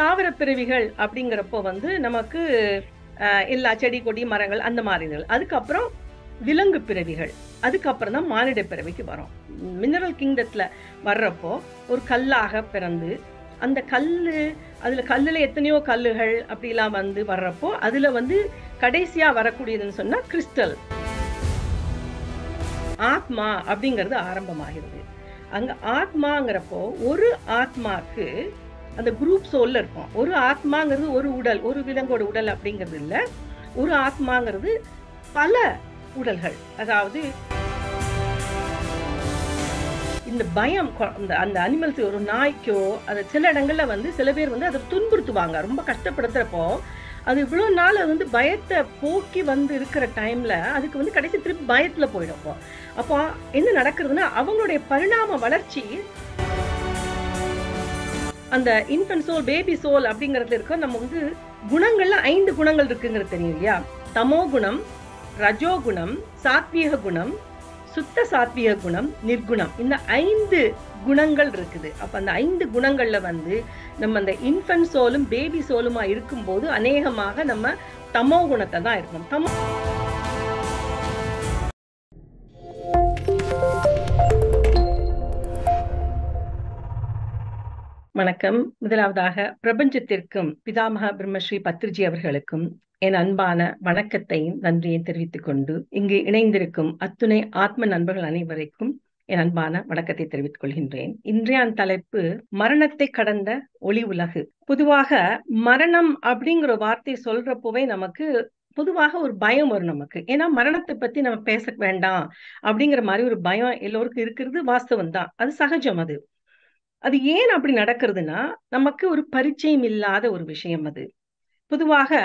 தாவர பிறவிகள் அப்படிங்கிறப்போ வந்து நமக்கு எல்லா செடி கொடி மரங்கள் அந்த மாதிரிகள். அதுக்கப்புறம் விலங்கு பிறவிகள், அதுக்கப்புறம் தான் மானிட பிறவிக்கு வரும். மினரல் கிங்டத்துல வர்றப்போ ஒரு கல்லாக பிறந்து அந்த கல்லுல எத்தனையோ கல்லுகள் அப்படிலாம் வந்து வர்றப்போ அதுல வந்து கடைசியா வரக்கூடியதுன்னு சொன்னா கிறிஸ்டல் ஆத்மா அப்படிங்கிறது ஆரம்பமாகிறது. அங்க ஆத்மாங்கிறப்போ ஒரு ஆத்மாக்கு அந்த குரூப் சோல்ல இருக்கும். ஒரு ஆத்மாங்கிறது ஒரு உடல், ஒரு விலங்கோட உடல் அப்படிங்கிறது இல்ல. ஒரு ஆத்மாங்கிறது பல உடல்கள். அதாவது இந்த பயம் அந்த அனிமல்ஸ் ஒரு நாய்க்கோ அது சில இடங்கள்ல வந்து சில பேர் வந்து அதை துன்புறுத்துவாங்க. ரொம்ப கஷ்டப்படுத்துறப்போ அது இவ்வளவு நாள் அது வந்து பயத்தை போக்கி வந்து இருக்கிற டைம்ல அதுக்கு வந்து கடைசி திருப்பி பயத்துல போயிடும். அப்போ என்ன நடக்குதுன்னா அவங்களுடைய பரிணாம வளர்ச்சி அந்த இன்ஃபன்ட் சோல் பேபி சோல் அப்படிங்கறதுல இருக்க நம்ம வந்து குணங்கள்ல 5 குணங்கள் இருக்குங்கிறது தெரியும் இல்லையா? தமோ குணம், ரஜோ குணம், சாத்வீக குணம், சுத்த சாத்வீக குணம், நிர்குணம். இந்த 5 குணங்கள் இருக்குது. அப்ப அந்த 5 குணங்கள்ல வந்து நம்ம அந்த இன்ஃபன்ட் சோலும் பேபி சோலுமா இருக்கும்போது அநேகமாக நம்ம தமோ குணத்தை தான் இருக்கணும். வணக்கம். முதலாவதாக பிரபஞ்சத்திற்கும் பிதாமக பிரம்மஸ்ரீ பத்ரிஜி அவர்களுக்கும் என் அன்பான வணக்கத்தையும் நன்றியை தெரிவித்துக் கொண்டு இங்கு இணைந்திருக்கும் அத்துணை ஆத்ம நண்பர்கள் அனைவருக்கும் என் அன்பான வணக்கத்தை தெரிவித்துக் கொள்கின்றேன். இன்றைய தலைப்பு மரணத்தை கடந்த ஒளி உலகு. பொதுவாக மரணம் அப்படிங்கிற வார்த்தை சொல்றப்போவே நமக்கு பொதுவாக ஒரு பயம் வரும் நமக்கு. ஏன்னா மரணத்தை பத்தி நம்ம பேச வேண்டாம் அப்படிங்கிற மாதிரி ஒரு பயம் எல்லோருக்கும் இருக்கிறது வாஸ்தவம் தான். அது சகஜம். அது ஏன் அப்படி நடக்கிறதுனா நமக்கு ஒரு பரிச்சயம் இல்லாத ஒரு விஷயம். அது பொதுவாக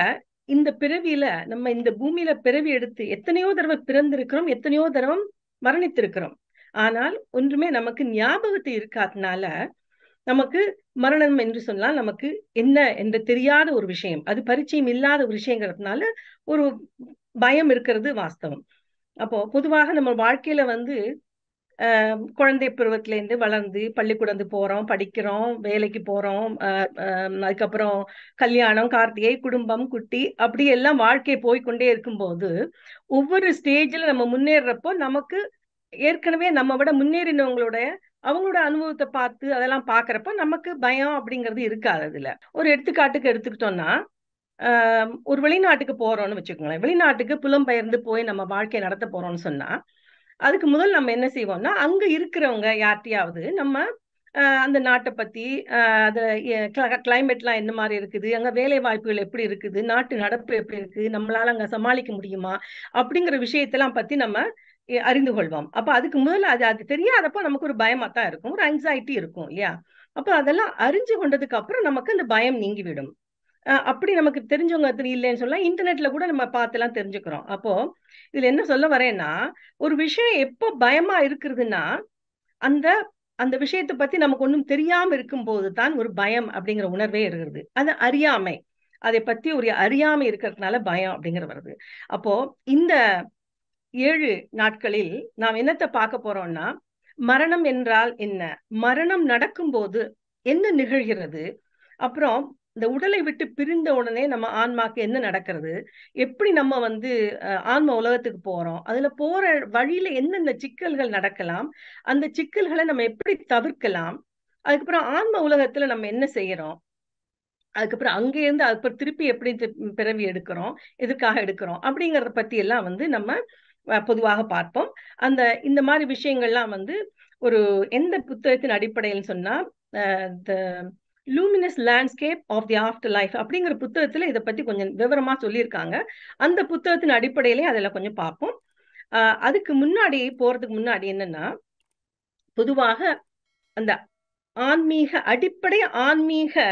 இந்த பிறவியில நம்ம இந்த பூமியில பிறவி எடுத்து எத்தனையோ தடவை பிறந்திருக்கிறோம், எத்தனையோ தடவை மரணித்திருக்கிறோம். ஆனால் ஒன்றுமே நமக்கு ஞாபகத்தை இருக்காதனால நமக்கு மரணம் என்று சொன்னால் நமக்கு என்ன என்று தெரியாத ஒரு விஷயம், அது பரிச்சயம் இல்லாத ஒரு விஷயங்கிறதுனால ஒரு பயம் இருக்கிறது வாஸ்தவம். அப்போ பொதுவாக நம்ம வாழ்க்கையில வந்து குழந்தை பருவத்துல இருந்து வளர்ந்து பள்ளிக்கூடம் போறோம், படிக்கிறோம், வேலைக்கு போறோம், அதுக்கப்புறம் கல்யாணம், கார்த்திகை, குடும்பம், குட்டி அப்படி எல்லாம் வாழ்க்கை போய்கொண்டே இருக்கும்போது ஒவ்வொரு ஸ்டேஜ்ல நம்ம முன்னேறப்போ நமக்கு ஏற்கனவே நம்ம விட முன்னேறினவங்களோட அவங்களோட அனுபவத்தை பார்த்து அதெல்லாம் பாக்குறப்ப நமக்கு பயம் அப்படிங்கிறது இருக்காது. அதுல ஒரு எடுத்துக்காட்டுக்கு எடுத்துக்கிட்டோம்னா ஒரு வெளிநாட்டுக்கு போறோம்னு வச்சுக்கோங்களேன். வெளிநாட்டுக்கு புலம்பெயர்ந்து போய் நம்ம வாழ்க்கையை நடத்த போறோம்னு சொன்னா அதுக்கு முதல் நம்ம என்ன செய்வோம்னா அங்க இருக்கிறவங்க யார்ட்டையாவது நம்ம அந்த நாட்டை பத்தி அது கிளைமேட்லாம் என்ன மாதிரி இருக்குது, அங்க வேலை வாய்ப்புகள் எப்படி இருக்குது, நாட்டு நடப்பு எப்படி இருக்கு, நம்மளால அங்க சமாளிக்க முடியுமா அப்படிங்கிற விஷயத்தெல்லாம் பத்தி நம்ம அறிந்து கொள்வோம். அப்ப அதுக்கு முதல்ல அது தெரியாதப்போ நமக்கு ஒரு பயமா தான் இருக்கும், ஒரு ஆங்ஸைட்டி இருக்கும் இல்லையா? அப்ப அதெல்லாம் அறிஞ்சு கொண்டதுக்கு அப்புறம் நமக்கு அந்த பயம் நீங்கிவிடும். அப்படி நமக்கு தெரிஞ்சவங்க இல்லைன்னு சொல்ல இன்டர்நெட்ல கூட நம்ம பார்த்து எல்லாம் தெரிஞ்சுக்கிறோம். அப்போ இதுல என்ன சொல்ல வரேன்னா ஒரு விஷயம் எப்போ பயமா இருக்குதுன்னா அந்த அந்த விஷயத்தை பத்தி நமக்கு ஒண்ணும் தெரியாம இருக்கும் போதுதான் ஒரு பயம் அப்படிங்கிற உணர்வே இருக்கிறது. அது அறியாமை, அதை பத்தி ஒரு அறியாமை இருக்கிறதுனால பயம் அப்படிங்கிற வருது. அப்போ இந்த 7 நாட்களில் நாம் என்னத்தை பார்க்க போறோம்னா மரணம் என்றால் என்ன, மரணம் நடக்கும்போது என்ன நிகழ்கிறது, அப்புறம் இந்த உடலை விட்டு பிரிந்த உடனே நம்ம ஆன்மாக்கு என்ன நடக்கிறது, எப்படி நம்ம வந்து ஆன்ம உலகத்துக்கு போறோம், அதுல போற வழியில என்னென்ன சிக்கல்கள் நடக்கலாம், அந்த சிக்கல்களை நம்ம எப்படி தவிர்க்கலாம், அதுக்கப்புறம் ஆன்ம உலகத்துல நம்ம என்ன செய்யறோம், அதுக்கப்புறம் அங்க இருந்து அதுக்கப்புறம் திருப்பி எப்படி பிறவி எடுக்கிறோம், எதுக்காக எடுக்கிறோம் அப்படிங்கறத பத்தி எல்லாம் வந்து நம்ம பொதுவாக பார்ப்போம். இந்த மாதிரி விஷயங்கள்லாம் வந்து ஒரு எந்த புத்தகத்தின் அடிப்படையில் சொன்னா luminous landscape of the afterlife அப்படிங்கிற புத்தகத்துல இதை பத்தி கொஞ்சம் விவரமா சொல்லியிருக்காங்க. அந்த புத்தகத்தின் அடிப்படையிலே அதெல்லாம் கொஞ்சம் பார்ப்போம். அதுக்கு முன்னாடி போறதுக்கு முன்னாடி என்னன்னா பொதுவாக அந்த அடிப்படை ஆன்மீக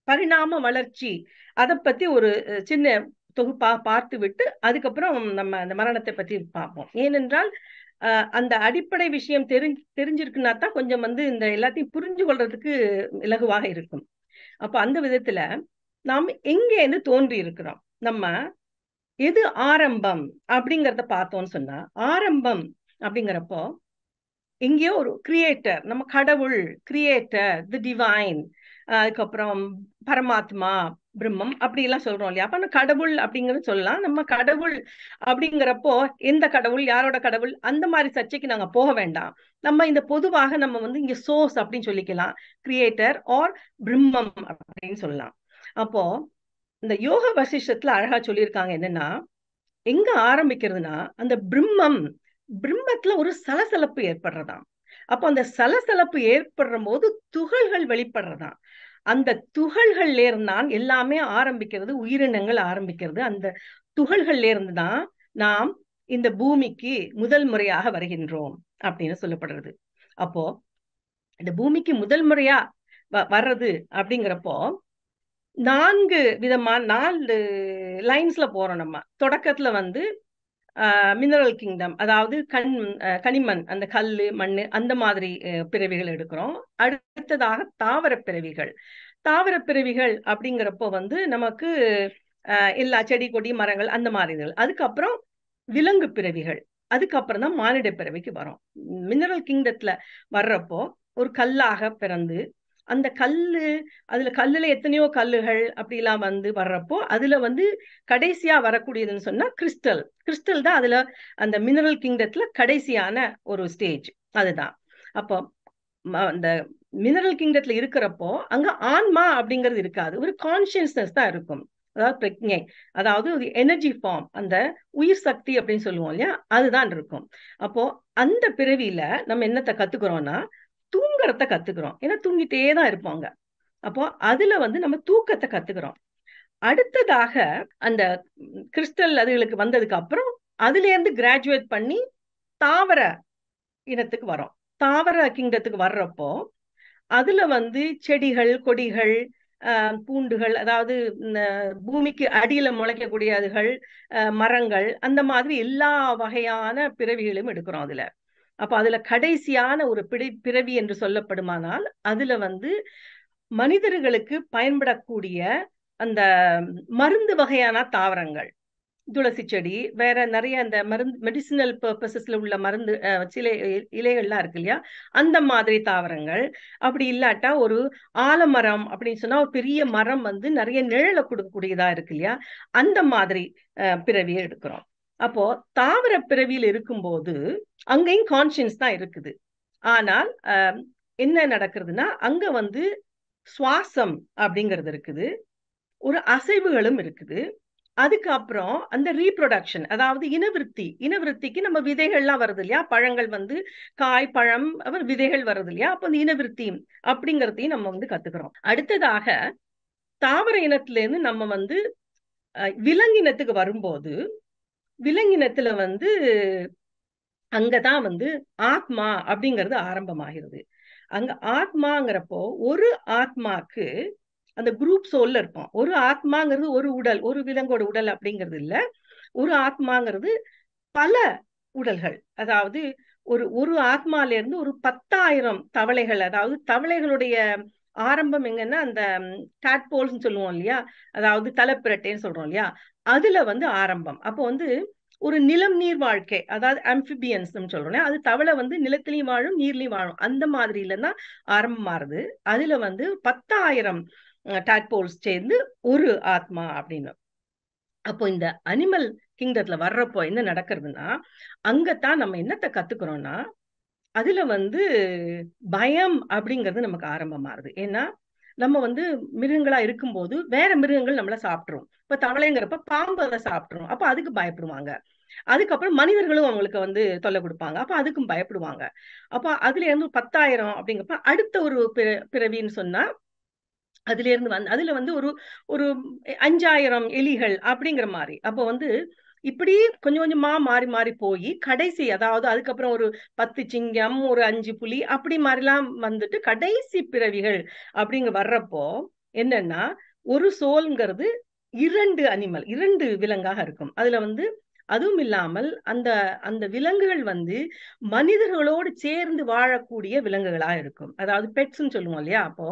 பரிணாம வளர்ச்சி அதை பத்தி ஒரு சின்ன தொகுப்பா பார்த்து விட்டு அதுக்கப்புறம் நம்ம அந்த மரணத்தை பத்தி பார்ப்போம். ஏனென்றால் அந்த அடிப்படை விஷயம் தெரிஞ்சிருக்குன்னா தான் கொஞ்சம் வந்து இந்த எல்லாத்தையும் புரிஞ்சு கொள்றதுக்கு இலகுவாக இருக்கும். அப்ப அந்த விதத்துல நாம் எங்க இருந்து தோன்றி இருக்கிறோம், நம்ம எது ஆரம்பம் அப்படிங்கறத பார்த்தோம்னு சொன்னா ஆரம்பம் அப்படிங்கிறப்போ எங்கேயோ ஒரு கிரியேட்டர், நம்ம கடவுள், கிரியேட்டர், தி டிவைன், அதுக்கப்புறம் பரமாத்மா, பிரம்மம் அப்படி எல்லாம் சொல்றோம் இல்லையா? அப்ப கடவுள் அப்படிங்கறது சொல்லலாம். நம்ம கடவுள் அப்படிங்கிறப்போ எந்த கடவுள், யாரோட கடவுள் அந்த மாதிரி சர்ச்சைக்கு நாங்க போக வேண்டாம். நம்ம இந்த பொதுவாக நம்ம வந்து இங்க சோர்ஸ் அப்படின்னு சொல்லிக்கலாம், கிரியேட்டர் ஆர் பிரம்மம் அப்படின்னு சொல்லலாம். அப்போ இந்த யோக வசிஷ்டத்துல அழகா சொல்லியிருக்காங்க என்னன்னா, எங்க ஆரம்பிக்கிறதுனா அந்த பிரம்மத்துல ஒரு சலசலப்பு ஏற்படுறதாம். அப்போ அந்த சலசலப்பு ஏற்படுற போது துகள்கள் வெளிப்படுறதாம். அந்த துகள்கள்ல இருந்தான் எல்லாமே ஆரம்பிக்கிறது, உயிரினங்கள் ஆரம்பிக்கிறது. அந்த துகள்கள்ல இருந்து தான் நாம் இந்த பூமிக்கு முதல் முறையாக வருகின்றோம் அப்படின்னு சொல்லப்படுறது. அப்போ இந்த பூமிக்கு முதல் முறையா வர்றது அப்படிங்கிறப்போ 4 விதமான 4 லைன்ஸ்ல போறோம். நம்ம தொடக்கத்துல வந்து மினரல் கிங்டம், அதாவது கனிமண், அந்த கல்லு மண்ணு அந்த மாதிரி பிறவிகள் எடுக்கிறோம். அடுத்ததாக தாவர பிறவிகள். தாவர பிறவிகள் அப்படிங்கிறப்போ வந்து நமக்கு எல்லா செடி கொடி மரங்கள் அந்த மாதிரி. அதுக்கப்புறம் விலங்கு பிறவிகள், அதுக்கப்புறம் தான் மானிட பிறவிக்கு வரும். மினரல் கிங்டத்துல வர்றப்போ ஒரு கல்லாக பிறந்து அந்த கல்லுல எத்தனையோ கல்லுகள் அப்படிலாம் வந்து வர்றப்போ அதுல வந்து கடைசியா வரக்கூடியதுன்னு சொன்னா கிறிஸ்டல் தான் அதுல அந்த மினரல் கிங்டத்துல கடைசியான ஒரு ஸ்டேஜ். அதுதான். அப்போ அந்த மினரல் கிங்டத்துல இருக்கிறப்போ அங்க ஆன்மா அப்படிங்கிறது இருக்காது, ஒரு கான்சியஸ்னஸ் தான் இருக்கும். அதாவது பிரக்ஞை, அதாவது ஒரு எனர்ஜி ஃபார்ம், அந்த உயிர் சக்தி அப்படின்னு சொல்லுவோம் இல்லையா, அதுதான் இருக்கும். அப்போ அந்த பிறவியில நம்ம என்னத்தை கத்துக்கிறோம்னா தூங்குறத கத்துக்கிறோம். ஏன்னா தூங்கிட்டே தான் இருப்பாங்க. அப்போ அதுல வந்து நம்ம தூக்கத்தை கத்துக்கிறோம். அடுத்ததாக அந்த கிறிஸ்டல் அதுகளுக்கு வந்ததுக்கு அப்புறம் அதுல இருந்து கிராஜுவேட் பண்ணி தாவர இனத்துக்கு வரோம். தாவர கிங்டத்துக்கு வர்றப்போ அதுல வந்து செடிகள் கொடிகள் பூண்டுகள், அதாவது பூமிக்கு அடியில முளைக்கக்கூடியதுகள், மரங்கள், அந்த மாதிரி எல்லா வகையான பிறவிகளும் எடுக்கிறோம் அதுல. அப்ப அதுல கடைசியான ஒரு பிறவி என்று சொல்லப்படுமானால் அதுல வந்து மனிதர்களுக்கு பயன்படக்கூடிய அந்த மருந்து வகையான தாவரங்கள், துளசி செடி, வேற நிறைய அந்த மருந்து மெடிசினல் பர்பசஸ்ல உள்ள மருந்து சில இலைகள்லாம் இருக்கு இல்லையா, அந்த மாதிரி தாவரங்கள். அப்படி இல்லாட்டா ஒரு ஆலமரம் அப்படின்னு சொன்னா ஒரு பெரிய மரம் வந்து நிறைய நிழலை கொடுக்கக்கூடியதா இருக்கு இல்லையா, அந்த மாதிரி பிறவியை எடுக்கிறோம். அப்போ தாவர பிறவியில் இருக்கும்போது அங்கேயும் கான்சியன்ஸ் தான் இருக்குது. ஆனால் என்ன நடக்கிறதுனா அங்க வந்து சுவாசம் அப்படிங்கிறது இருக்குது, ஒரு அசைவுகளும் இருக்குது. அதுக்கப்புறம் அந்த ரீப்ரொடக்ஷன், அதாவது இனவிருத்திக்கு நம்ம விதைகள்லாம் வருது இல்லையா, பழங்கள் வந்து காய் பழம் அப்புறம் விதைகள் வருது இல்லையா, அப்ப அந்த இனவிருத்தி அப்படிங்கிறதையும் நம்ம வந்து கத்துக்கிறோம். அடுத்ததாக தாவர இனத்துல இருந்து நம்ம வந்து விலங்கினத்துக்கு வரும்போது விலங்கினத்துல வந்து அங்கதான் வந்து ஆத்மா அப்படிங்கிறது ஆரம்பமாகிறது. அங்க ஆத்மாங்கிறப்போ ஒரு ஆத்மாக்கு அந்த குரூப் சோல்ல இருப்போம். ஒரு ஆத்மாங்கிறது ஒரு உடல், ஒரு விலங்கோட உடல் அப்படிங்கிறது இல்ல. ஒரு ஆத்மாங்கிறது பல உடல்கள். அதாவது ஒரு ஒரு ஆத்மால இருந்து ஒரு 10,000 தவளைகள், அதாவது தவளைகளுடைய ஆரம்பம் எங்கன்னா அந்த டாட்போல்ஸ் சொல்லுவோம் இல்லையா, அதாவது தலைப்பிரட்டைன்னு சொல்றோம் இல்லையா, அதுல வந்து ஆரம்பம். அப்போ வந்து ஒரு நிலம் நீர் வாழ்க்கை, அதாவது அம்பிபியன்ஸ் சொல்றோம், அது தவளை வந்து நிலத்திலையும் வாழும் நீர்லயும் வாழும், அந்த மாதிரில தான் ஆரம்பமாறுது. அதுல வந்து 10,000 டாட்போல்ஸ் சேர்ந்து ஒரு ஆத்மா அப்படின்னு. அப்போ இந்த அனிமல் கிங்டத்துல வர்றப்போ என்ன நடக்கிறதுனா அங்கத்தான் நம்ம என்னத்தை கத்துக்கிறோம்னா அதுல வந்து பயம் அப்படிங்கிறது நமக்கு ஆரம்பமாறுது. ஏன்னா நம்ம வந்து மிருகங்களா இருக்கும்போது வேற மிருகங்கள் நம்மள சாப்பிட்டுரும். இப்ப தவளைங்கிறப்ப பாம்பு அதை சாப்பிட்டுரும், அப்ப அதுக்கு பயப்படுவாங்க. அதுக்கப்புறம் மனிதர்களும் அவங்களுக்கு வந்து தொல்லை கொடுப்பாங்க, அப்ப அதுக்கும் பயப்படுவாங்க. அப்ப அதுல இருந்து 10,000 அப்படிங்கிறப்ப அடுத்த ஒரு பிறவின்னு சொன்னா அதுல இருந்து அதுல வந்து ஒரு ஒரு 5,000 எலிகள் அப்படிங்கிற மாதிரி. அப்போ வந்து இப்படி கொஞ்சம் கொஞ்சமா மாறி மாறி போய் கடைசி, அதாவது அதுக்கப்புறம் ஒரு 10 சிங்கம், ஒரு 5 புலி அப்படி மாதிரிலாம் வந்துட்டு கடைசி பிறவிகள் அப்படிங்க வர்றப்போ என்னன்னா ஒரு சோல்ங்கிறது 2 விலங்காக இருக்கும். அதுல வந்து அதுவும் இல்லாமல் அந்த அந்த விலங்குகள் வந்து மனிதர்களோடு சேர்ந்து வாழக்கூடிய விலங்குகளா இருக்கும். அதாவது பெட்ஸ்ன்னு சொல்லுவோம் இல்லையா, அப்போ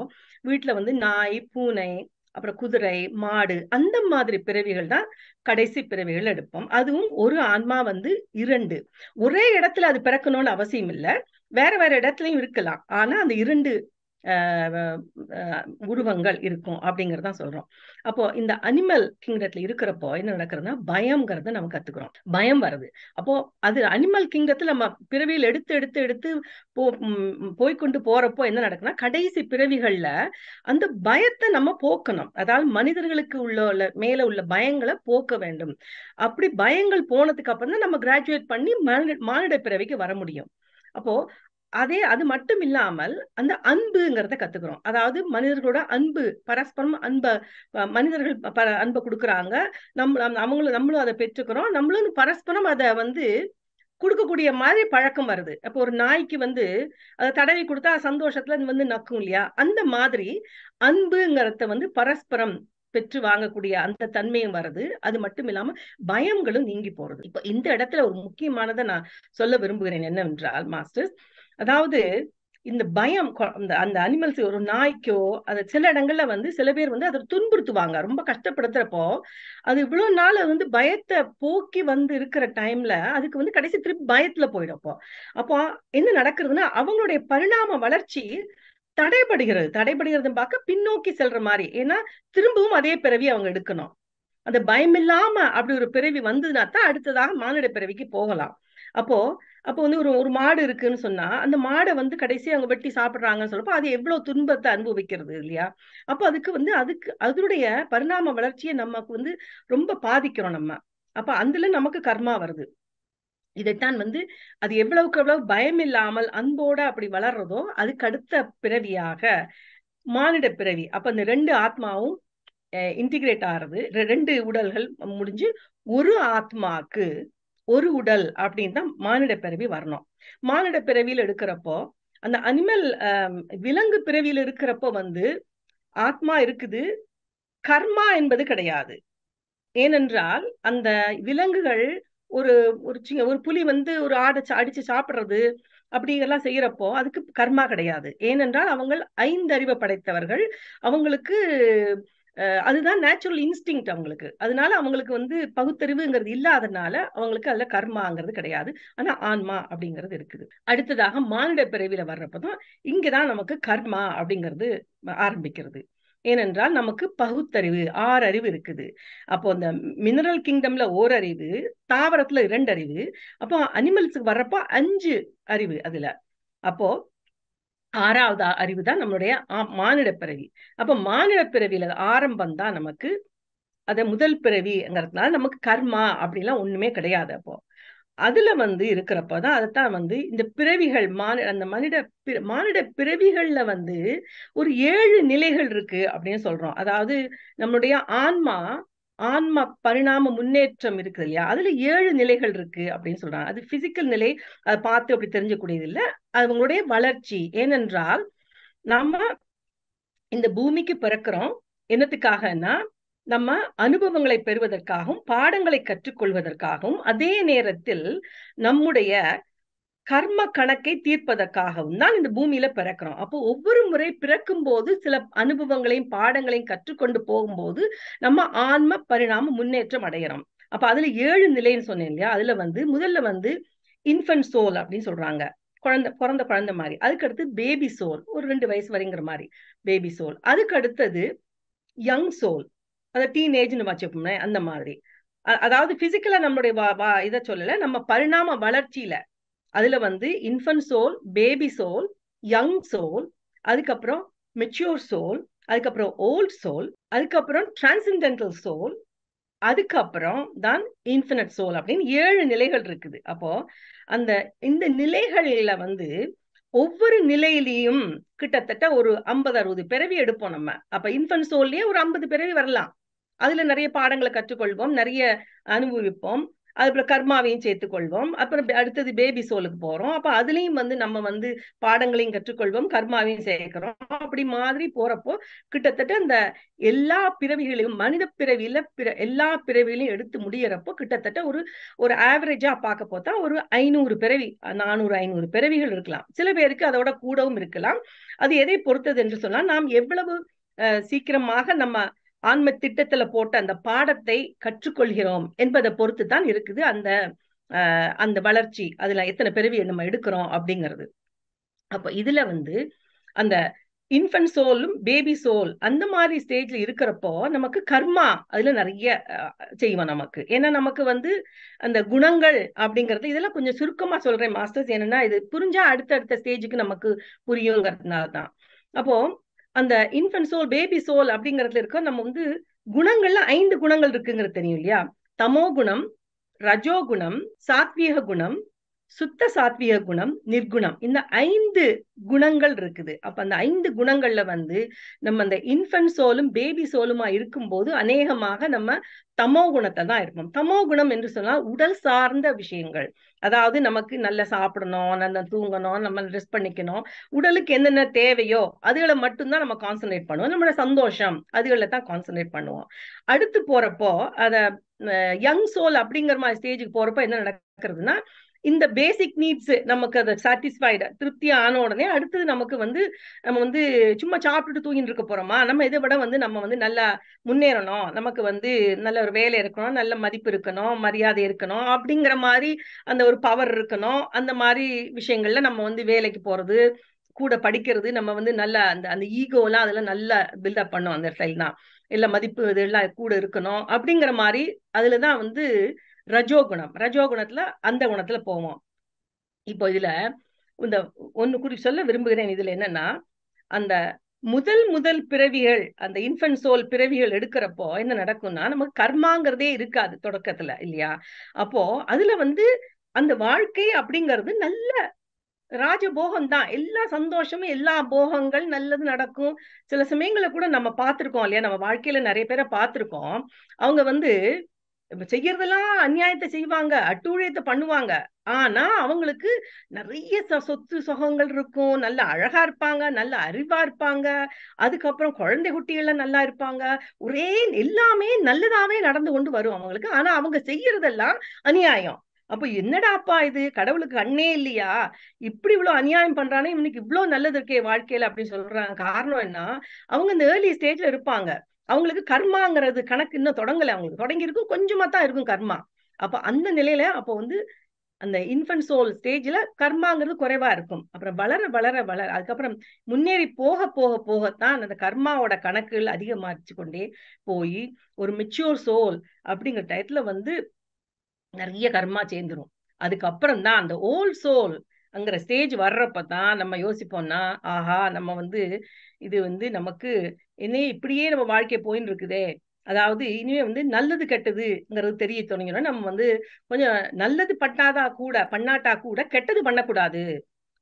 வீட்டுல வந்து நாய், பூனை, அப்புறம் குதிரை, மாடு, அந்த மாதிரி பிறவிகள் தான் கடைசி பிறவிகள் எடுப்போம். அதுவும் ஒரு ஆன்மா வந்து 2 ஒரே இடத்துல அது பிறக்கணும்னு அவசியம் இல்லை, வேற வேற இடத்துலயும் இருக்கலாம். ஆனா அந்த 2 உருவங்கள் இருக்கும் அப்படிங்கறதான் சொல்றோம். அப்போ இந்த அனிமல் கிங்டத்துல இருக்கிறப்போ என்ன நடக்கிறதுனா பயம்ங்கிறத நம்ம கத்துக்கிறோம். பயம் வருது. அப்போ அது அனிமல் கிங்டத்துல நம்ம பிறவியில் எடுத்து எடுத்து எடுத்து போய்கொண்டு போறப்போ என்ன நடக்குன்னா கடைசி பிறவிகள்ல அந்த பயத்தை நம்ம போக்கணும். அதாவது மனிதர்களுக்கு உள்ள மேல உள்ள பயங்களை போக்க வேண்டும். அப்படி பயங்கள் போனதுக்கு அப்புறம் தான் நம்ம கிராஜுவேட் பண்ணி மானிட பிறவிக்கு வர முடியும். அப்போ அது மட்டும் இல்லாமல் அந்த அன்புங்கிறத கத்துக்கிறோம். அதாவது மனிதர்களோட அன்பு, பரஸ்பரம் மனிதர்கள் அன்பை கொடுக்குறாங்க. நம்மளும் அதை பெற்றுக்கிறோம். நம்மளும் பரஸ்பரம் அதை கொடுக்கக்கூடிய மாதிரி பழக்கம் வருது. அப்போ ஒரு நாய்க்கு அதை தடவி கொடுத்தா சந்தோஷத்துல நக்கும் இல்லையா? அந்த மாதிரி அன்புங்கிறத பரஸ்பரம் பெற்று வாங்கக்கூடிய அந்த தன்மையும் வருது. அது மட்டும் இல்லாம பயங்களும் நீங்கி போறது. இப்ப இந்த இடத்துல ஒரு முக்கியமானதை நான் சொல்ல விரும்புகிறேன் என்னவென்றால் மாஸ்டர்ஸ், அதாவது இந்த பயம் அந்த அனிமல்ஸ், ஒரு நாய்க்கோ அது சில இடங்கள்ல சில பேர் அதை துன்புறுத்துவாங்க, ரொம்ப கஷ்டப்படுத்துறப்போ அது இவ்வளவு நாள் பயத்தை போக்கி இருக்கிற டைம்ல அதுக்கு கடைசி திருப்பி பயத்துல போயிடும். அப்போ என்ன நடக்குதுன்னா அவங்களுடைய பரிணாம வளர்ச்சி தடைபடுகிறது பார்க்க பின்னோக்கி செல்ற மாதிரி. ஏன்னா திரும்பவும் அதே பிறவி அவங்க எடுக்கணும். அந்த பயம் இல்லாம அப்படி ஒரு பிறவி வந்ததுன்னா தான் அடுத்ததாக மானிட பிறவிக்கு போகலாம். அப்போ ஒரு மாடு இருக்குன்னு சொன்னா அந்த மாடை கடைசி அவங்க வெட்டி சாப்பிடுறாங்கன்னு சொல்லப்போ அது எவ்வளவு துன்பத்தை அனுபவிக்கிறது இல்லையா? அப்போ அதுக்கு அதனுடைய பரிணாம வளர்ச்சியை நமக்கு ரொம்ப பாதிக்கிறோம் நம்ம. அப்ப அதுல நமக்கு கர்மா வருது. இதைத்தான் அது எவ்வளவுக்கு எவ்வளவு பயம் இல்லாமல் அன்போட அப்படி வளர்றதோ அதுக்கு அடுத்த பிறவியாக மானிட பிறவி. அப்ப இந்த 2 ஆத்மாவும் இன்டிகிரேட் ஆகிறது. 2 உடல்கள் முடிஞ்சு ஒரு ஆத்மாக்கு ஒரு உடல் அப்படின்னு தான் மானிட பிறவி வரணும். மானிட பிறவியில் எடுக்கிறப்போ அந்த அனிமல் விலங்கு பிறவியில் இருக்கிறப்போ ஆத்மா இருக்குது, கர்மா என்பது கிடையாது. ஏனென்றால் அந்த விலங்குகள் ஒரு ஒரு புலி ஒரு ஆடை அடிச்சு சாப்பிடுறது அப்படி எல்லாம் செய்யறப்போ அதுக்கு கர்மா கிடையாது. ஏனென்றால் அவங்க 5 அறிவை படைத்தவர்கள். அவங்களுக்கு அதுதான் நேச்சுரல் இன்ஸ்டிங் அவங்களுக்கு. அதனால அவங்களுக்கு பகுத்தறிவுங்கிறது இல்லாதனால அவங்களுக்கு அதுல கர்மாங்கிறது கிடையாது. ஆனா ஆன்மா அப்படிங்கிறது இருக்குது. அடுத்ததாக மானிட பிறவில வர்றப்பதான் இங்கதான் நமக்கு கர்மா அப்படிங்கிறது ஆரம்பிக்கிறது. ஏனென்றால் நமக்கு பகுத்தறிவு 6 அறிவு இருக்குது. அப்போ அந்த மினரல் கிங்டம்ல 1 அறிவு, தாவரத்துல 2 அறிவு, அப்போ அனிமல்ஸுக்கு வர்றப்போ 5 அறிவு அதுல. அப்போ 6வது அறிவு தான் நம்மளுடைய மானிட பிறவி. அப்ப மானிட பிறவியில ஆரம்பம் தான் நமக்கு அத முதல் பிறவிங்கிறதுனால நமக்கு கர்மா அப்படிலாம் ஒண்ணுமே கிடையாது. அப்போ அதுல இருக்கிறப்பதான் அதைத்தான் இந்த பிறவிகள் அந்த மானிட பிறவிகள்ல ஒரு 7 நிலைகள் இருக்கு அப்படின்னு சொல்றோம். அதாவது நம்மளுடைய ஆன்மா பரிணாம முன்னேற்றம் இருக்குது இல்லையா? அதுல 7 நிலைகள் இருக்கு அப்படின்னு சொல்றாங்க. அது பிசிக்கல் நிலை, அதை பார்த்து அப்படி தெரிஞ்சக்கூடியது இல்ல, அவங்களுடைய வளர்ச்சி. ஏனென்றால் நம்ம இந்த பூமிக்கு பிறக்கிறோம் என்னத்துக்காகனா நம்ம அனுபவங்களை பெறுவதற்காகவும் பாடங்களை கற்றுக்கொள்வதற்காகவும் அதே நேரத்தில் நம்முடைய கர்ம கணக்கை தீர்ப்பதற்காகவும் தான் இந்த பூமியில பிறக்கிறோம். அப்போ ஒவ்வொரு முறை பிறக்கும் போது சில அனுபவங்களையும் பாடங்களையும் கற்றுக்கொண்டு போகும்போது நம்ம ஆன்ம பரிணாம முன்னேற்றம் அடைகிறோம். அப்ப அதுல 7 நிலைன்னு சொன்னேன் இல்லையா? அதுல முதல்ல இன்ஃபன்ட் சோல் அப்படின்னு சொல்றாங்க, பிறந்த குழந்தை மாதிரி. அதுக்கு அடுத்து பேபி சோல், ஒரு 2 வயசு வரைங்கிற மாதிரி பேபி சோல். அதுக்கு அடுத்தது யங் சோல், அந்த டீனேஜ்னு வச்சுப்போமே அந்த மாதிரி. அதாவது பிசிக்கலா நம்மளுடைய இதை சொல்லல, நம்ம பரிணாம வளர்ச்சியில அதுல infant soul, baby soul, young soul, அதுக்கப்புறம் மெச்சூர் சோல், அதுக்கப்புறம் ஓல்ட் சோல், அதுக்கப்புறம் டிரான்சென்டென்டல் சோல், அதுக்கப்புறம் தான் இன்ஃபினிட் சோல் அப்படின்னு 7 நிலைகள் இருக்குது. அப்போ இந்த நிலைகள்ல ஒவ்வொரு நிலையிலையும் கிட்டத்தட்ட ஒரு 50-60 பிறவி எடுப்போம் நம்ம. அப்ப இன்ஃபன்ட் சோல்லயே ஒரு 50 பிறவி வரலாம். அதுல நிறைய பாடங்களை கற்றுக்கொள்வோம், நிறைய அனுபவிப்போம், அதுக்கப்புறம் கர்மாவையும் சேர்த்துக் கொள்வோம். அப்புறம் அடுத்தது பேபி சோலுக்கு போறோம். அப்ப அதுலயும் நம்ம பாடங்களையும் கற்றுக்கொள்வோம், கர்மாவையும் சேர்க்கிறோம். அப்படி மாதிரி போறப்போ கிட்டத்தட்ட இந்த எல்லா பிறவிகளையும் மனித பிறவியில எல்லா பிறவிகளையும் எடுத்து முடியறப்போ கிட்டத்தட்ட ஒரு ஆவரேஜா பார்க்க போத்தா ஒரு 500 பிறவி, 400-500 பிறவிகள் இருக்கலாம். சில பேருக்கு அதோட கூடவும் இருக்கலாம். அது எதை பொறுத்தது என்று சொன்னா நாம் எவ்வளவு சீக்கிரமாக நம்ம ஆன்ம திட்டத்துல போட்ட அந்த பாடத்தை கற்றுக்கொள்கிறோம் என்பதை பொறுத்து தான் இருக்குது அந்த வளர்ச்சி. அதுல எத்தனை பிறவி நம்ம எடுக்கிறோம் அப்படிங்கிறது. அப்ப இதுல அந்த இன்ஃபன்ட் சோலும் பேபி சோல் அந்த மாதிரி ஸ்டேஜ்ல இருக்கிறப்போ நமக்கு கர்மா அதுல நிறைய செய்வோம் நமக்கு. ஏன்னா நமக்கு வந்து அந்த குணங்கள் அப்படிங்கிறது இதெல்லாம் கொஞ்சம் சுருக்கமா சொல்றேன் மாஸ்டர்ஸ், என்னன்னா இது புரிஞ்சா அடுத்தடுத்த ஸ்டேஜுக்கு நமக்கு புரியுங்கிறதுனால தான். அப்போ அந்த இன்ஃபன்ட் சோல் பேபி சோல் அப்படிங்கறதுல இருக்க நம்ம வந்து குணங்கள்ல 5 குணங்கள் இருக்குங்கிறது தெரியும் இல்லையா? தமோ குணம், ரஜோ குணம், சாத்வீக குணம், சுத்த சாத்வீக குணம், நிர்குணம். இந்த 5 குணங்கள் இருக்குது. அப்ப அந்த 5 குணங்கள்ல வந்து நம்ம அந்த இன்ஃபன்ட் சோலும் பேபி சோலுமா இருக்கும்போது அநேகமாக நம்ம தமோ குணத்தை தான் இருப்போம். தமோ குணம் என்று சொன்னால் உடல் சார்ந்த விஷயங்கள். அதாவது நமக்கு நல்லா சாப்பிடணும், நல்லா தூங்கணும், நம்ம ரெஸ்ட் பண்ணிக்கணும், உடலுக்கு என்னென்ன தேவையோ அதுகளை மட்டும்தான் நம்ம கான்சென்ட்ரேட் பண்ணுவோம். நம்மளோட சந்தோஷம் அதுகளை தான் கான்சென்ட்ரேட் பண்ணுவோம். அடுத்து போறப்போ அத யங் சோல் அப்படிங்கிற மாதிரி ஸ்டேஜுக்கு போறப்போ என்ன நடக்கிறதுனா, இந்த பேசிக் நீட்ஸ் நமக்கு அதை சாட்டிஸ்ஃபைடு திருப்தி ஆன உடனே அடுத்தது நமக்கு வந்து நம்ம வந்து சும்மா சாப்பிட்டுட்டு தூங்கிட்டு இருக்க போறோமா, நம்ம இதை விட வந்து நம்ம வந்து நல்லா முன்னேறணும், நமக்கு வந்து நல்ல ஒரு வேலை இருக்கணும், நல்ல மதிப்பு இருக்கணும், மரியாதை இருக்கணும், அப்படிங்கிற மாதிரி அந்த ஒரு பவர் இருக்கணும். அந்த மாதிரி விஷயங்கள்ல நம்ம வந்து வேலைக்கு போறது, கூட படிக்கிறது, நம்ம வந்து நல்ல அந்த அந்த ஈகோலாம் அதெல்லாம் நல்லா பில்டப் பண்ணும் அந்த சைல் தான். இல்ல மதிப்பு இதெல்லாம் கூட இருக்கணும் அப்படிங்கிற மாதிரி அதுலதான் வந்து ரஜோகுணம். ரஜோகுணத்துல அந்த குணத்துல போவோம். இப்போ இதுல இந்த ஒண்ணு குறி சொல்ல விரும்புகிறேன். இதுல என்னன்னா, அந்த முதல் முதல் பிறவிகள், அந்த இன்ஃபன்ட் சோல் பிறவிகள் எடுக்கிறப்போ என்ன நடக்கும்னா, நமக்கு கர்மாங்கிறதே இருக்காது தொடக்கத்துல இல்லையா? அப்போ அதுல வந்து அந்த வாழ்க்கை அப்படிங்கிறது நல்ல ராஜபோகம் தான். எல்லா சந்தோஷமும், எல்லா போகங்கள் நல்லது நடக்கும். சில சமயங்கள கூட நம்ம பார்த்திருக்கோம் இல்லையா? நம்ம வாழ்க்கையில நிறைய பேரை பார்த்திருக்கோம். அவங்க வந்து செய்யறதெல்லாம் அநியாயத்தை செய்வாங்க, அட்டூழியத்தை பண்ணுவாங்க. ஆனா அவங்களுக்கு நிறைய சொத்து சுகங்கள் இருக்கும், நல்ல அழகா இருப்பாங்க, நல்ல அறிவா இருப்பாங்க, அதுக்கப்புறம் குழந்தை குட்டிகள்லாம் நல்லா இருப்பாங்க. ஒரே எல்லாமே நல்லதாவே நடந்து கொண்டு வரும் அவங்களுக்கு. ஆனா அவங்க செய்யறதெல்லாம் அநியாயம். அப்ப என்னடாப்பா இது, கடவுளுக்கு கண்ணே இல்லையா, இப்படி இவ்வளவு அநியாயம் பண்றானே, இவனுக்கு இவ்வளவு நல்லது இருக்கே வாழ்க்கையில அப்படின்னு சொல்றாங்க. காரணம் என்ன, அவங்க இந்த ஏர்லி ஸ்டேஜ்ல இருப்பாங்க. அவங்களுக்கு கர்மாங்கிறது கணக்கு இன்னும் தொடங்கல, அவங்களுக்கு தொடங்கி இருக்கும், கொஞ்சமா தான் இருக்கும் கர்மா. அப்ப அந்த நிலையில அப்போ வந்து அந்த இன்ஃபன்ட் சோல் ஸ்டேஜ்ல கர்மாங்கிறது குறைவா இருக்கும். அப்புறம் வளர வளர வளர அதுக்கப்புறம் முன்னேறி போக போக போகத்தான் அந்த கர்மாவோட கணக்குகள் அதிகமாச்சு கொண்டே போய் ஒரு மெச்சூர் சோல் அப்படிங்கிற டயத்துல வந்து நிறைய கர்மா சேர்ந்துரும். அதுக்கப்புறம் தான் அந்த ஓல்ட் சோல் அங்கிற ஸ்டேஜ் வர்றப்பதான் நம்ம யோசிப்போம்னா, ஆஹா நம்ம வந்து இது வந்து நமக்கு என்ன இப்படியே நம்ம வாழ்க்கை போயின்னு இருக்குதே, அதாவது இனிமே வந்து நல்லது கெட்டதுங்கிறது தெரிய தொடங்கிடும். நம்ம வந்து கொஞ்சம் நல்லது பண்ணாட்டா கூட கெட்டது பண்ணக்கூடாது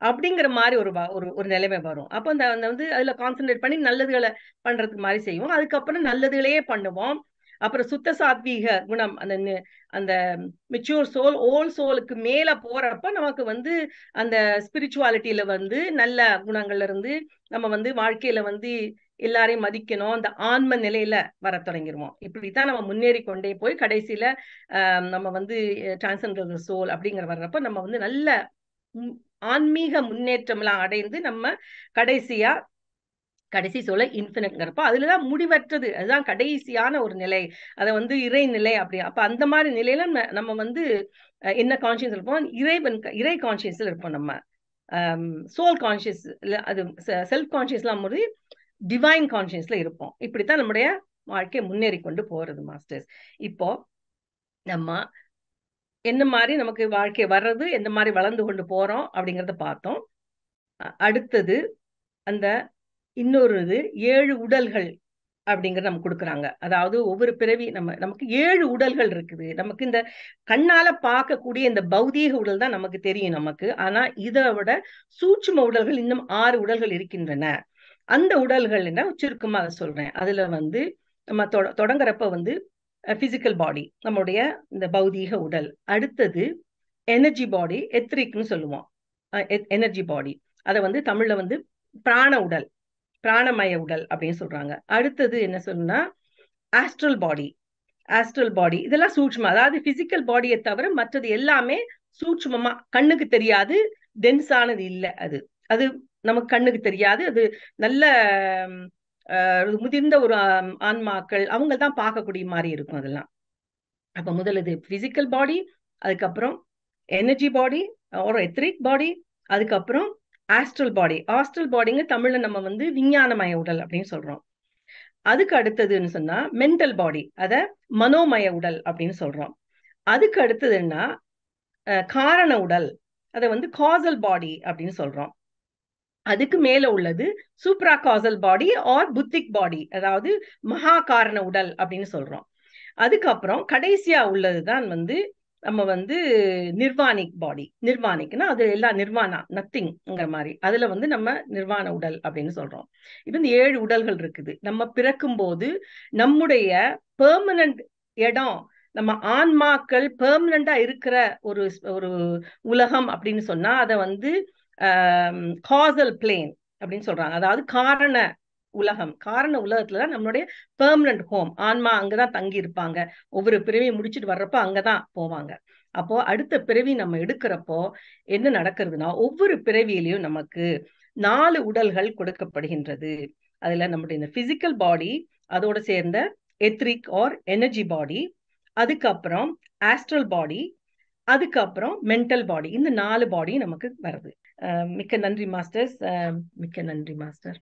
அப்படிங்கிற மாதிரி ஒரு ஒரு ஒரு நிலைமை வரும். அப்போ அந்த அந்த வந்து அதுல கான்சென்ட்ரேட் பண்ணி நல்லதுகளை பண்றதுக்கு மாதிரி செய்வோம். அதுக்கப்புறம் நல்லதுகளையே பண்ணுவோம். அப்புறம் சுத்த சாத்வீக குணம், அந்த அந்த மெச்சூர் சோல் ஓல்ட் சோலுக்கு மேல போறப்ப நமக்கு வந்து அந்த ஸ்பிரிச்சுவாலிட்டியில வந்து நல்ல குணங்கள்ல இருந்து நம்ம வந்து வாழ்க்கையில வந்து எல்லாரையும் மதிக்கணும், அந்த ஆன்ம நிலையில வர தொடங்கிடுவோம். இப்படித்தான் நம்ம முன்னேறி கொண்டே போய் கடைசியில நம்ம வந்து டிரான்சென்டென்டல் சோல் அப்படிங்கிற வர்றப்ப நம்ம வந்து நல்ல ஆன்மீக முன்னேற்றம் எல்லாம் அடைந்து நம்ம கடைசியா கடைசி சொல்ல இன்ஃபினிட்ங்கிறப்ப அதுலதான் முடிவற்றது, அதுதான் கடைசியான ஒரு நிலை, அதை வந்து இறை நிலை அப்படி. அப்ப அந்த மாதிரி நிலையில நம்ம வந்து என்ன கான்சியஸ் இருப்போம், இறை கான்சியஸ்ல இருப்போம். நம்ம சோல் கான்சியஸ் அது செல்ஃப் கான்சியஸ்லாம் போது டிவைன் கான்சியஸ்ல இருப்போம். இப்படித்தான் நம்முடைய வாழ்க்கை முன்னேறி கொண்டு போறது மாஸ்டர்ஸ். இப்போ நம்ம என்ன மாதிரி நமக்கு வாழ்க்கை வர்றது, எந்த மாதிரி வளர்ந்து கொண்டு போறோம் அப்படிங்கறத பார்த்தோம். அடுத்தது அந்த இன்னொரு இது 7 உடல்கள் அப்படிங்கறது நமக்கு கொடுக்குறாங்க. அதாவது ஒவ்வொரு பிறவி நமக்கு 7 உடல்கள் இருக்குது. நமக்கு இந்த கண்ணால பார்க்கக்கூடிய இந்த பௌதீக உடல் தான் நமக்கு தெரியும் நமக்கு. ஆனா இதை விட சூட்சும உடல்கள் இன்னும் 6 உடல்கள் இருக்கின்றன. அந்த உடல்கள் என்ன சுருக்கமா அதை சொல்றேன். அதுல வந்து நம்ம தொடங்குறப்ப வந்து பிசிக்கல் பாடி, நம்முடைய இந்த பௌதீக உடல். அடுத்தது எனர்ஜி பாடி, எத்ரிக்னு சொல்லுவோம். எனர்ஜி பாடி, அதை வந்து தமிழ்ல வந்து பிராண உடல், பிராணமய உடல் அப்படின்னு சொல்றாங்க. அடுத்தது என்ன சொல்லுன்னா ஆஸ்ட்ரல் பாடி. ஆஸ்ட்ரல் பாடி இதெல்லாம் சூட்சுமம், அதாவது பிசிக்கல் பாடியை தவிர மற்றது எல்லாமே சூட்சுமமா கண்ணுக்கு தெரியாது, டென்ஸானது இல்லை. அது அது நமக்கு கண்ணுக்கு தெரியாது. அது நல்ல முதிர்ந்த ஒரு ஆன்மாக்கள் அவங்க தான் பார்க்கக்கூடிய மாதிரி இருக்கும் அதெல்லாம். அப்ப முதல் இது பிசிக்கல் பாடி, அதுக்கப்புறம் எனர்ஜி பாடி ஒரு எத்ரிக் பாடி, அதுக்கப்புறம் ஆஸ்ட்ரல் பாடி. ஆஸ்ட்ரல் பாடிங்க தமிழ்ல நம்ம வந்து விஞ்ஞானமய உடல் அப்படின்னு சொல்றோம். அதுக்கு அடுத்ததுன்னு சொன்னா மென்டல் பாடி, அத மனோமய உடல் அப்படின்னு சொல்றோம். அதுக்கு அடுத்ததுன்னா காரண உடல், அதை வந்து காசல் பாடி அப்படின்னு சொல்றோம். அதுக்கு மேல உள்ளது சூப்ரா காசல் பாடி ஆர் புத்திக் பாடி, அதாவது மகா காரண உடல் அப்படின்னு சொல்றோம். அதுக்கப்புறம் கடைசியா உள்ளதுதான் வந்து நம்ம வந்து நிர்வாணிக் பாடி. நிர்வாணிக்னா அது எல்லாம் நிர்வாணா, நத்திங்ங்கிற மாதிரி. அதுல வந்து நம்ம நிர்வாண உடல் அப்படின்னு சொல்றோம். இப்ப இந்த 7 உடல்கள் இருக்குது. நம்ம பிறக்கும் போது நம்முடைய பெர்மனன்ட் இடம், நம்ம ஆன்மாக்கள் பெர்மனண்டா இருக்கிற ஒரு ஒரு உலகம் அப்படின்னு சொன்னா அதை வந்து காசல் பிளேன் அப்படின்னு சொல்றாங்க. அதாவது காரண உலகம். காரண உலகத்துலதான் நம்மளுடைய பெர்மனன்ட் ஹோம். ஆன்மா அங்கதான் தங்கி இருப்பாங்க. ஒவ்வொரு பிறவியை முடிச்சுட்டு வர்றப்போ அங்கதான் போவாங்க. அப்போ அடுத்த பிறவி நம்ம எடுக்கிறப்போ என்ன நடக்கிறதுனா, ஒவ்வொரு பிறவியிலையும் நமக்கு 4 உடல்கள் கொடுக்கப்படுகின்றது. அதுல நம்முடைய இந்த பிசிக்கல் பாடி, அதோட சேர்ந்த எத்ரிக் ஆர் எனர்ஜி பாடி, அதுக்கப்புறம் ஆஸ்ட்ரல் பாடி, அதுக்கப்புறம் மென்டல் பாடி. இந்த 4 பாடி நமக்கு வருது. மிக்க நன்றி மாஸ்டர்ஸ். மிக்க நன்றி மாஸ்டர்.